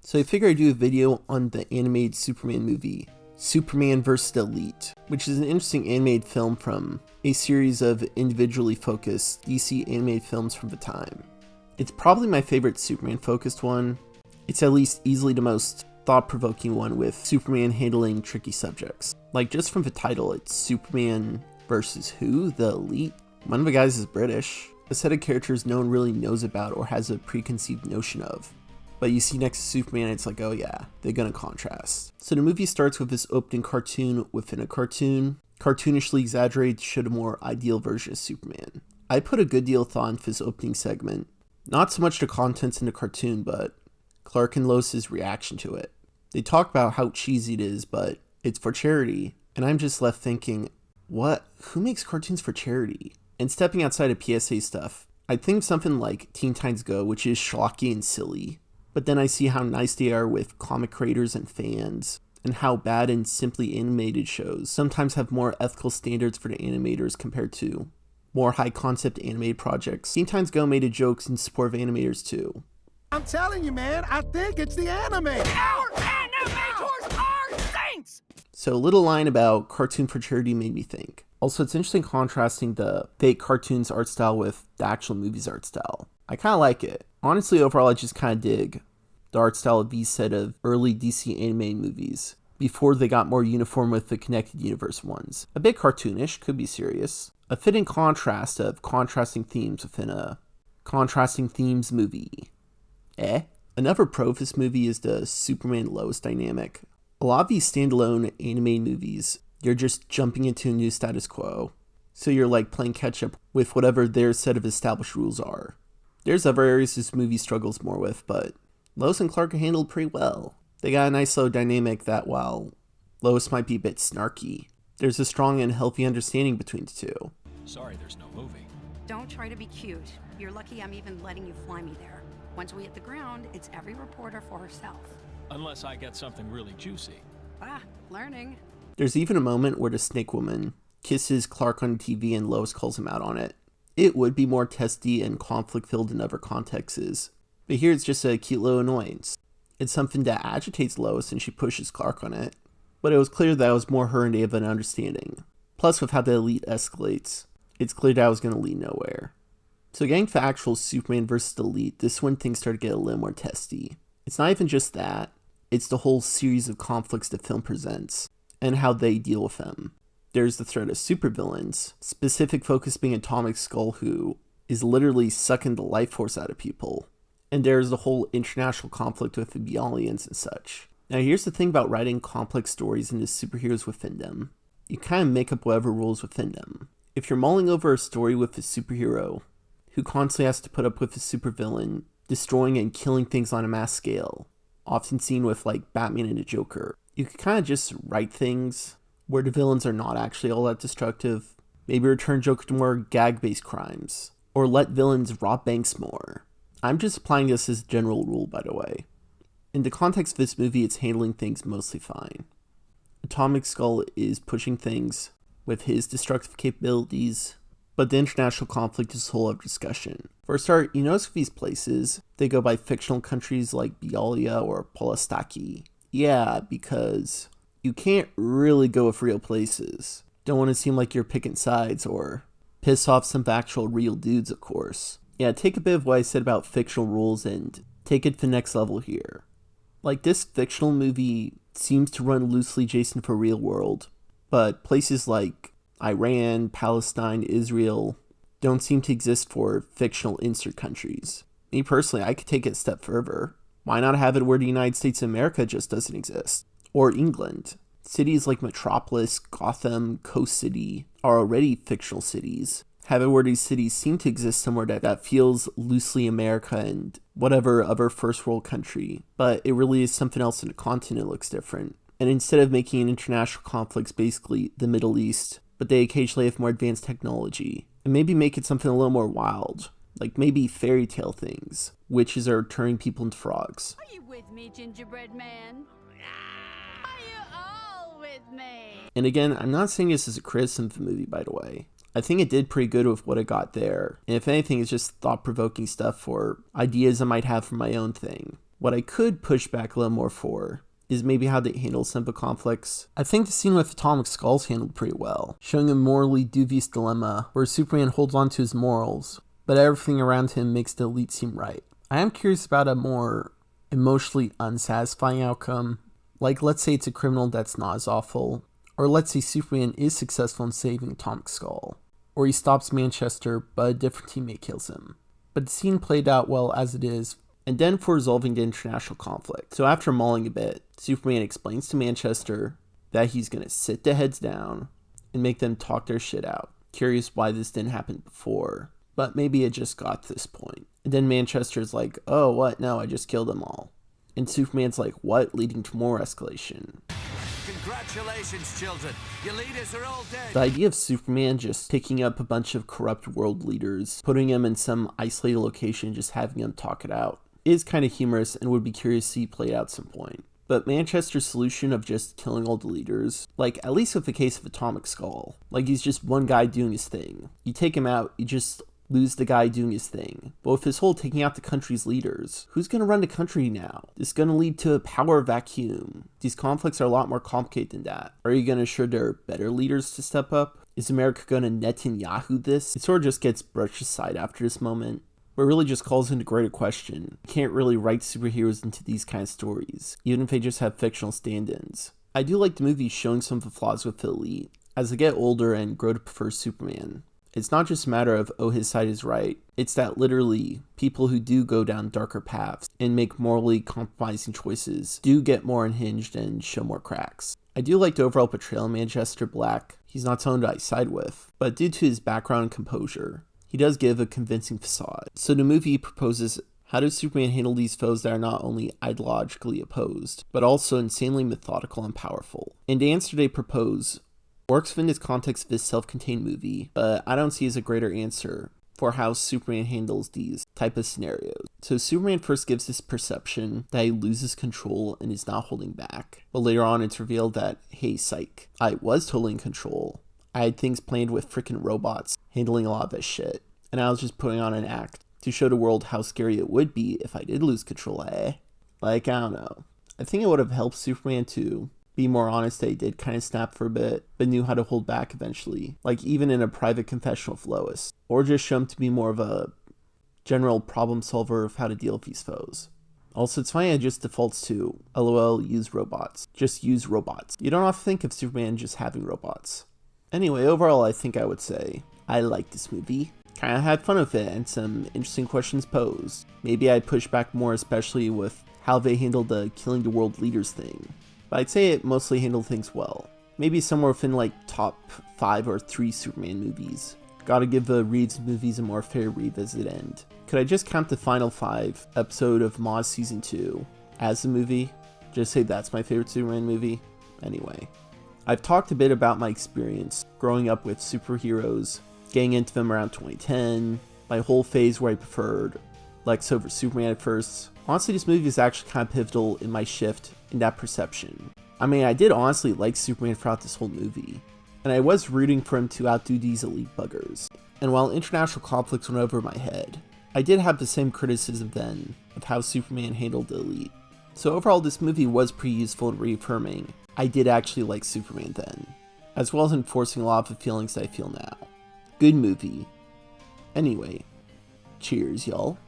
So I figured I'd do a video on the animated Superman movie, Superman vs. the Elite, which is an interesting animated film from a series of individually focused DC animated films from the time. It's probably my favorite Superman focused one. It's at least easily the most thought-provoking one, with Superman handling tricky subjects. Like, just from the title, it's Superman versus who? The Elite? One of the guys is British, a set of characters no one really knows about or has a preconceived notion of. But you see next to Superman, it's like, oh yeah, they're gonna contrast. So the movie starts with this opening cartoon within a cartoon, cartoonishly exaggerated to show a more ideal version of Superman. I put a good deal of thought into this opening segment. Not so much the contents in the cartoon, but Clark and Lois' reaction to it. They talk about how cheesy it is, but it's for charity. And I'm just left thinking, what? Who makes cartoons for charity? And stepping outside of PSA stuff, I think something like Teen Titans Go, which is schlocky and silly. But then I see how nice they are with comic creators and fans, and how bad and simply animated shows sometimes have more ethical standards for the animators compared to more high-concept animated projects. Teen Titans Go made a joke in support of animators too. I'm telling you, man, I think it's the anime. Our animators are saints! So a little line about cartoon for charity made me think. Also, it's interesting contrasting the fake cartoons art style with the actual movie's art style. I kind of like it. Honestly, overall, I just kind of dig the art style of these set of early DC animated movies, before they got more uniform with the connected universe ones. A bit cartoonish, could be serious. A fitting contrast of contrasting themes within a contrasting themes movie. Another pro of this movie is the Superman-Lois dynamic. A lot of these standalone animated movies, you're just jumping into a new status quo. So you're like playing catch up with whatever their set of established rules are. There's other areas this movie struggles more with, but Lois and Clark are handled pretty well. They got a nice slow dynamic that while Lois might be a bit snarky, there's a strong and healthy understanding between the two. Sorry, there's no movie. Don't try to be cute. You're lucky I'm even letting you fly me there. Once we hit the ground, it's every reporter for herself. Unless I get something really juicy. Learning. There's even a moment where the Snake Woman kisses Clark on TV and Lois calls him out on it. It would be more testy and conflict-filled in other contexts, but here it's just a cute little annoyance. It's something that agitates Lois and she pushes Clark on it, but it was clear that it was more her and Dave of an understanding. Plus, with how the Elite escalates, it's clear that it was going to lead nowhere. So getting to actual Superman vs. the Elite, this is when things start to get a little more testy. It's not even just that, it's the whole series of conflicts the film presents, and how they deal with them. There's the threat of supervillains, specific focus being Atomic Skull, who is literally sucking the life force out of people. And there's the whole international conflict with the Beyondians and such. Now here's the thing about writing complex stories into superheroes within them. You kind of make up whatever rules within them. If you're mulling over a story with a superhero who constantly has to put up with a supervillain destroying and killing things on a mass scale, often seen with like Batman and the Joker, you could kind of just write things where the villains are not actually all that destructive. Maybe return Joker to more gag-based crimes, or let villains rob banks more. I'm just applying this as a general rule, by the way. In the context of this movie, it's handling things mostly fine. Atomic Skull is pushing things with his destructive capabilities, but the international conflict is a whole other discussion. For a start, you notice with these places, they go by fictional countries like Bialia or Polostaki. Yeah, because you can't really go with real places. Don't want to seem like you're picking sides or piss off some actual real dudes, of course. Yeah, take a bit of what I said about fictional rules and take it to the next level here. Like, this fictional movie seems to run loosely adjacent for real world, but places like Iran, Palestine, Israel don't seem to exist for fictional insert countries. Me personally, I could take it a step further. Why not have it where the United States of America just doesn't exist? Or England. Cities like Metropolis, Gotham, Coast City are already fictional cities. Have it where these cities seem to exist somewhere that feels loosely America and whatever other first world country, but it really is something else in the continent looks different. And instead of making an international conflicts basically the Middle East, but they occasionally have more advanced technology, and maybe make it something a little more wild, like maybe fairy tale things. Witches are turning people into frogs. Are you with me, gingerbread man? Are you all with me? And again, I'm not saying this as a criticism of the movie, by the way. I think it did pretty good with what it got there. And if anything, it's just thought-provoking stuff for ideas I might have for my own thing. What I could push back a little more for is maybe how they handle simple conflicts. I think the scene with Atomic Skull's handled pretty well, showing a morally dubious dilemma where Superman holds on to his morals, but everything around him makes the elite seem right. I am curious about a more emotionally unsatisfying outcome, like let's say it's a criminal that's not as awful, or let's say Superman is successful in saving Atomic Skull, or he stops Manchester but a different teammate kills him. But the scene played out well as it is, and then for resolving the international conflict. So after mauling a bit, Superman explains to Manchester that he's gonna sit the heads down and make them talk their shit out. Curious why this didn't happen before, but maybe it just got to this point. And then Manchester's like, oh, what? No, I just killed them all. And Superman's like, what? Leading to more escalation. Congratulations, children. Your leaders are all dead. The idea of Superman just picking up a bunch of corrupt world leaders, putting them in some isolated location, just having them talk it out, is kind of humorous and would be curious to see played out at some point. But Manchester's solution of just killing all the leaders, like at least with the case of Atomic Skull, like he's just one guy doing his thing. You take him out, you just lose the guy doing his thing. But with his whole taking out the country's leaders, who's going to run the country now? This is going to lead to a power vacuum. These conflicts are a lot more complicated than that. Are you going to ensure there are better leaders to step up? Is America going to Netanyahu this? It sort of just gets brushed aside after this moment, but really just calls into greater question. You can't really write superheroes into these kind of stories, even if they just have fictional stand-ins. I do like the movie showing some of the flaws with the elite. As they get older and grow to prefer Superman, it's not just a matter of, oh, his side is right. It's that literally, people who do go down darker paths and make morally compromising choices do get more unhinged and show more cracks. I do like the overall portrayal of Manchester Black. He's not someone that I side with, but due to his background and composure, he does give a convincing facade. So the movie proposes, how does Superman handle these foes that are not only ideologically opposed, but also insanely methodical and powerful? And the answer they propose works within this context of this self-contained movie, but I don't see as a greater answer for how Superman handles these type of scenarios. So Superman first gives this perception that he loses control and is not holding back, but later on it's revealed that, hey psych, I was totally in control. I had things planned with freaking robots handling a lot of this shit, and I was just putting on an act to show the world how scary it would be if I did lose control, eh? Like, I don't know. I think it would have helped Superman to be more honest that he did kind of snap for a bit, but knew how to hold back eventually, like even in a private confessional with Lois, or just show him to be more of a general problem solver of how to deal with these foes. Also, it's funny it just defaults to, LOL, use robots. Just use robots. You don't have to think of Superman just having robots. Anyway, overall I think I would say, I liked this movie. Kinda had fun with it and some interesting questions posed. Maybe I'd push back more, especially with how they handled the killing the world leaders thing. But I'd say it mostly handled things well. Maybe somewhere within like top 5 or 3 Superman movies. Gotta give the Reeves movies a more fair revisit end. Could I just count the final 5 episode of Moz Season 2 as a movie? Just say that's my favorite Superman movie? Anyway. I've talked a bit about my experience growing up with superheroes, getting into them around 2010, my whole phase where I preferred Lex over Superman at first. Honestly, this movie is actually kind of pivotal in my shift in that perception. I mean, I did honestly like Superman throughout this whole movie, and I was rooting for him to outdo these elite buggers. And while international conflicts went over my head, I did have the same criticism then of how Superman handled the elite. So overall, this movie was pretty useful in reaffirming I did actually like Superman then, as well as enforcing a lot of the feelings that I feel now. Good movie. Anyway, cheers, y'all.